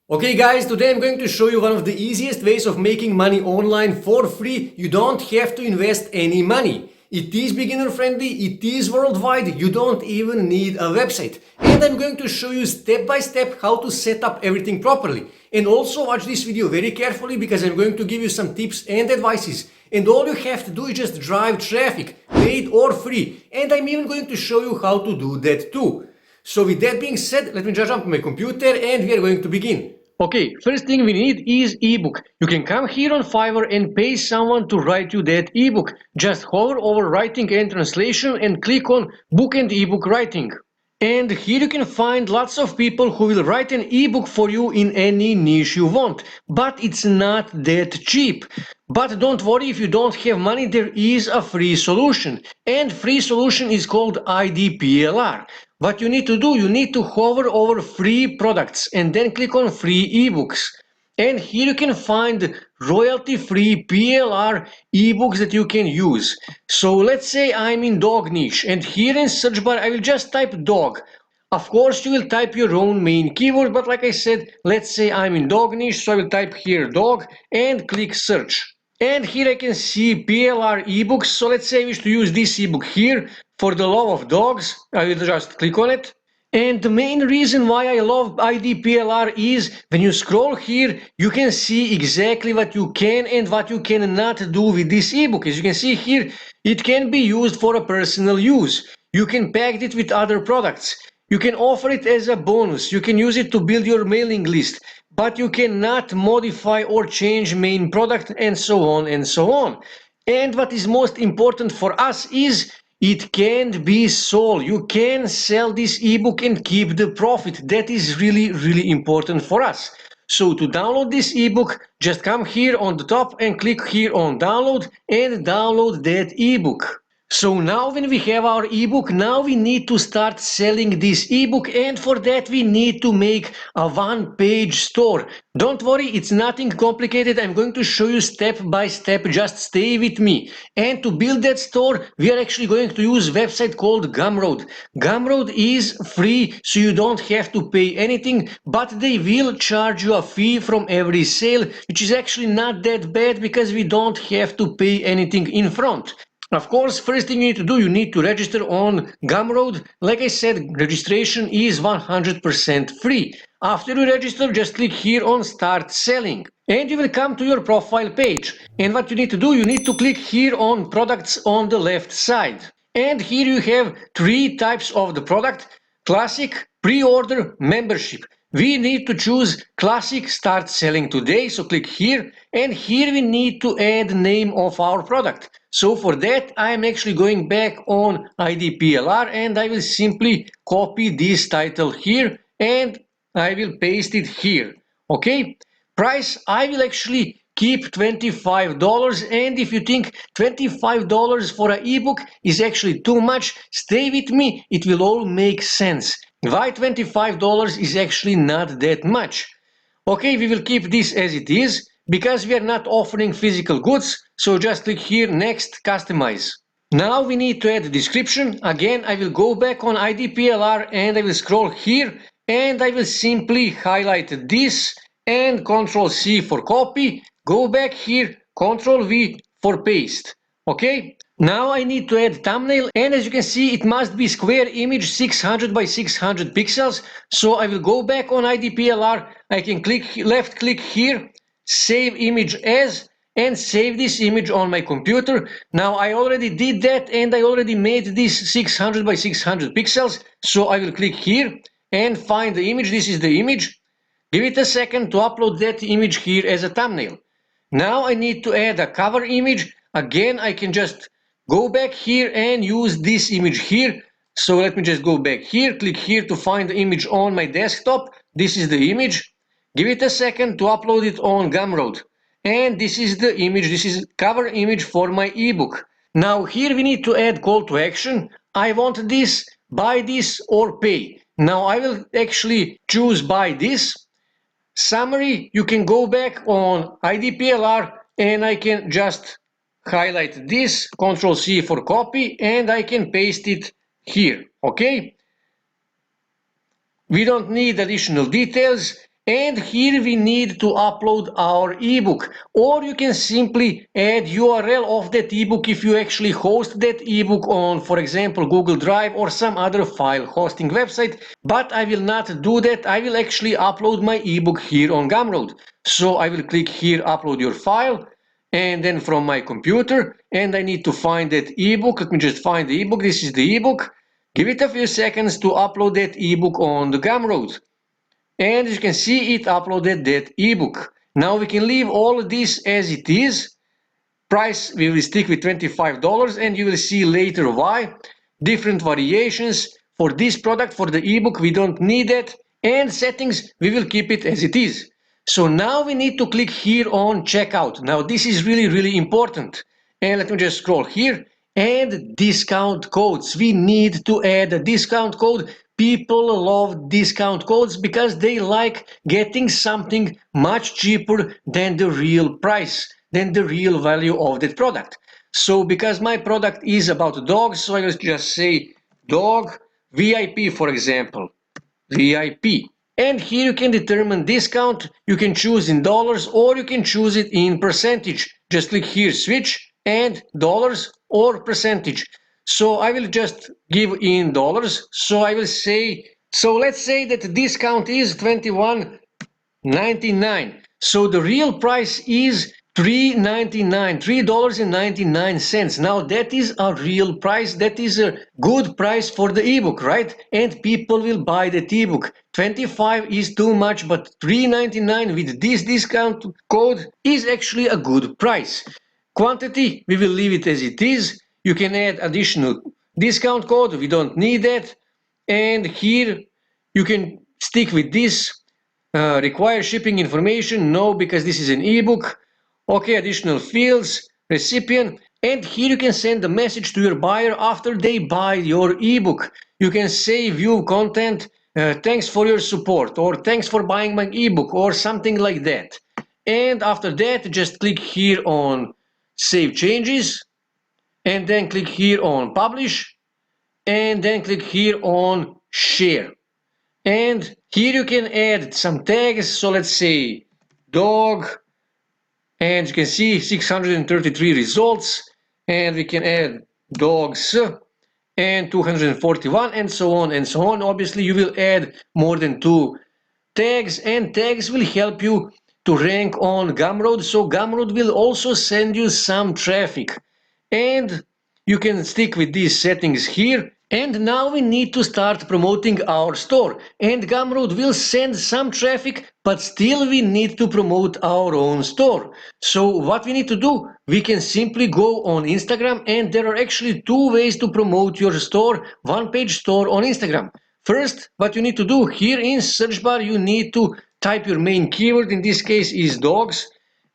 Okay guys, today I'm going to show you one of the easiest ways of making money online for free. You don't have to invest any money. It is beginner friendly, it is worldwide, you don't even need a website. And I'm going to show you step by step how to set up everything properly. And also watch this video very carefully because I'm going to give you some tips and advices. And all you have to do is just drive traffic, paid or free. And I'm even going to show you how to do that too. So with that being said, let me just jump on my computer and we are going to begin. Okay, first thing we need is ebook. You can come here on Fiverr and pay someone to write you that ebook. Just hover over writing and translation and click on book and ebook writing. And here you can find lots of people who will write an ebook for you in any niche you want. But it's not that cheap. But don't worry, if you don't have money, there is a free solution. And free solution is called IDPLR. What you need to do, you need to hover over free products and then click on free ebooks. And here you can find royalty-free PLR ebooks that you can use. So let's say I'm in dog niche and here in search bar I will just type dog. Of course you will type your own main keyword, but like I said, let's say I'm in dog niche, so I will type here dog and click search. And here I can see PLR ebooks, so let's say I wish to use this ebook here for the love of dogs. I will just click on it. And the main reason why I love IDPLR is when you scroll here, you can see exactly what you can and what you cannot do with this ebook. As you can see here, it can be used for a personal use. You can pack it with other products. You can offer it as a bonus. You can use it to build your mailing list, but you cannot modify or change main product and so on and so on. And what is most important for us is it can be sold. You can sell this ebook and keep the profit. That is really important for us. So to download this ebook, just come here on the top and click here on download and download that ebook. So now when we have our ebook, now we need to start selling this ebook, and for that we need to make a one-page store. Don't worry, it's nothing complicated. I'm going to show you step by step, just stay with me. And to build that store, we are actually going to use a website called Gumroad. Gumroad is free, so you don't have to pay anything, but they will charge you a fee from every sale, which is actually not that bad because we don't have to pay anything in front. Of course, first thing you need to do, you need to register on Gumroad. Like I said, registration is 100% free. After you register, just click here on Start Selling. And you will come to your profile page. And what you need to do, you need to click here on Products on the left side. And here you have three types of the product: Classic, Pre-order, Membership. We need to choose Classic, Start Selling today, so click here, and here we need to add the name of our product. So for that I am actually going back on IDPLR and I will simply copy this title here and I will paste it here. Okay, price I will actually keep $25, and if you think $25 for an ebook is actually too much, stay with me, it will all make sense. Why $25 is actually not that much? Okay, we will keep this as it is because we are not offering physical goods, so just click here next, customize. Now we need to add a description. Again, I will go back on IDPLR and I will scroll here and I will simply highlight this and Ctrl C for copy, go back here, Ctrl V for paste. Okay, now I need to add thumbnail, and as you can see it must be square image 600 by 600 pixels. So I will go back on IDPLR, I can left click here, save image as, and save this image on my computer. Now I already did that and I already made this 600 by 600 pixels, so I will click here and find the image. This is the image. Give it a second to upload that image here as a thumbnail. Now I need to add a cover image. Again, I can just go back here and use this image here. So let me just go back here, click here to find the image on my desktop. This is the image. Give it a second to upload it on Gumroad. And this is the image, this is cover image for my ebook. Now here we need to add call to action. I want this, buy this or pay. Now I will actually choose buy this. Summary, you can go back on IDPLR and I can just highlight this, Ctrl C for copy, and I can paste it here. Okay, we don't need additional details, And here we need to upload our ebook, or you can simply add URL of that ebook if you actually host that ebook on, for example, Google Drive or some other file hosting website. But I will not do that. I will actually upload my ebook here on Gumroad. So I will click here, upload your file, and then from my computer, and I need to find that ebook. Let me just find the ebook. This is the ebook. Give it a few seconds to upload that ebook on the Gumroad. And as you can see, it uploaded that ebook. Now we can leave all of this as it is. Price we will stick with $25, and you will see later why. Different variations for this product, for the ebook we don't need it, and settings we will keep it as it is. So now we need to click here on checkout. Now this is really important. And let me just scroll here, and discount codes. We need to add a discount code. People love discount codes because they like getting something much cheaper than the real price, than the real value of that product. So because my product is about dogs, so I will just say dog VIP, for example, VIP. And here you can determine discount. You can choose in dollars or you can choose it in percentage. Just click here, switch, and dollars or percentage. So I will just give in dollars. So I will say, so let's say that the discount is $21.99. So the real price is $3.99, $3.99. Now that is a real price. That is a good price for the ebook, right? And people will buy that ebook. 25 is too much, but $3.99 with this discount code is actually a good price. Quantity, we will leave it as it is. You can add additional discount code. We don't need that. And here you can stick with this. Require shipping information? No, because this is an ebook. Okay, additional fields, recipient, and here you can send a message to your buyer after they buy your ebook. You can say view content, thanks for your support, or thanks for buying my ebook, or something like that. And after that, just click here on save changes, and then click here on publish, and then click here on share. And here you can add some tags. So let's say dog, and you can see 633 results, and we can add dogs and 241 and so on and so on. Obviously you will add more than 2 tags, and tags will help you to rank on Gumroad. So Gumroad will also send you some traffic, and you can stick with these settings here. And now we need to start promoting our store, and Gumroad will send some traffic, but still we need to promote our own store. So what we need to do, we can simply go on Instagram, and there are actually 2 ways to promote your store, one page store on Instagram. First, what you need to do, here in search bar you need to type your main keyword, in this case is dogs,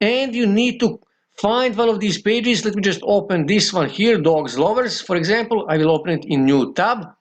and you need to find one of these pages. Let me just open this one here, dogs lovers, for example. I will open it in new tab.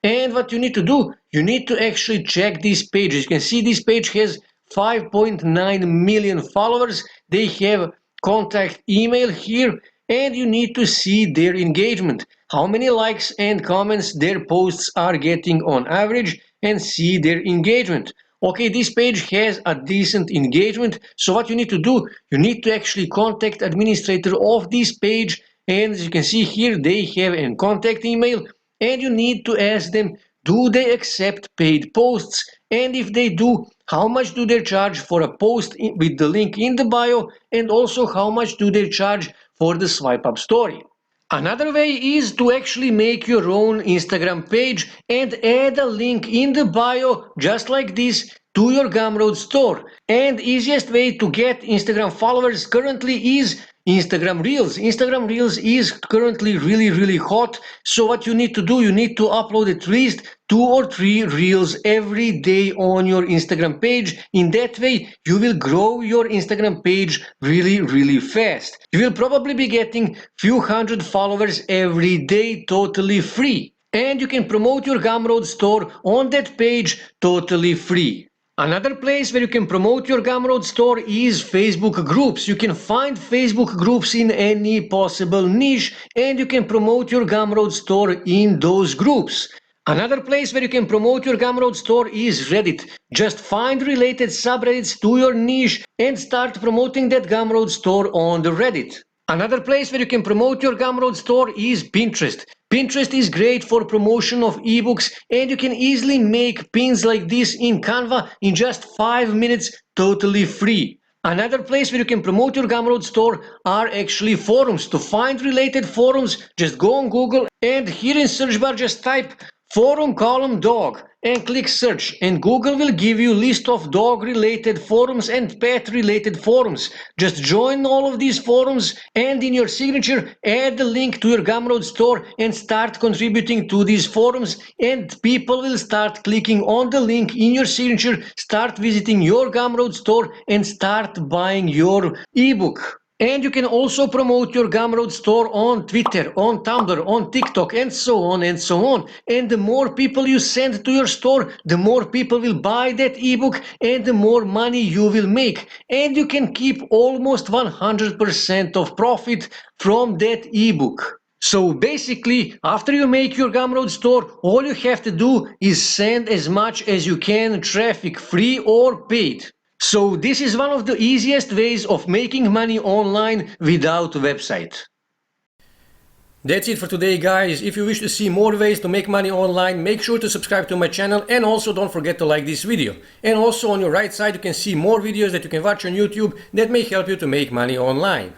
And what you need to do, you need to actually check these pages. You can see this page has 5.9 million followers. They have contact email here, and you need to see their engagement, how many likes and comments their posts are getting on average, and see their engagement. Okay, this page has a decent engagement, so what you need to do, you need to actually contact administrator of this page, and as you can see here, they have a contact email, and you need to ask them, do they accept paid posts, and if they do, how much do they charge for a post with the link in the bio, and also how much do they charge for the swipe up story. Another way is to actually make your own Instagram page and add a link in the bio just like this to your Gumroad store. And easiest way to get Instagram followers currently is Instagram Reels. Instagram Reels is currently really hot. So what you need to do, you need to upload at least 2 or 3 Reels every day on your Instagram page. In that way, you will grow your Instagram page really fast. You will probably be getting few hundred followers every day totally free. And you can promote your Gumroad store on that page totally free. Another place where you can promote your Gumroad store is Facebook groups. You can find Facebook groups in any possible niche, and you can promote your Gumroad store in those groups. Another place where you can promote your Gumroad store is Reddit. Just find related subreddits to your niche and start promoting that Gumroad store on the Reddit. Another place where you can promote your Gumroad store is Pinterest. Pinterest is great for promotion of ebooks and you can easily make pins like this in Canva in just 5 minutes totally free. Another place where you can promote your Gumroad store are actually forums. To find related forums, just go on Google and here in search bar just type forum column dog and click search and Google will give you list of dog related forums and pet related forums. Just join all of these forums and in your signature add the link to your Gumroad store and start contributing to these forums and people will start clicking on the link in your signature, start visiting your Gumroad store and start buying your ebook. And you can also promote your Gumroad store on Twitter, on Tumblr, on TikTok, and so on and so on. And the more people you send to your store, the more people will buy that ebook and the more money you will make. And you can keep almost 100% of profit from that ebook. So basically, after you make your Gumroad store, all you have to do is send as much as you can traffic, free or paid. So this is one of the easiest ways of making money online without a website. That's it for today, guys. If you wish to see more ways to make money online, make sure to subscribe to my channel and also don't forget to like this video. And also on your right side you can see more videos that you can watch on YouTube that may help you to make money online.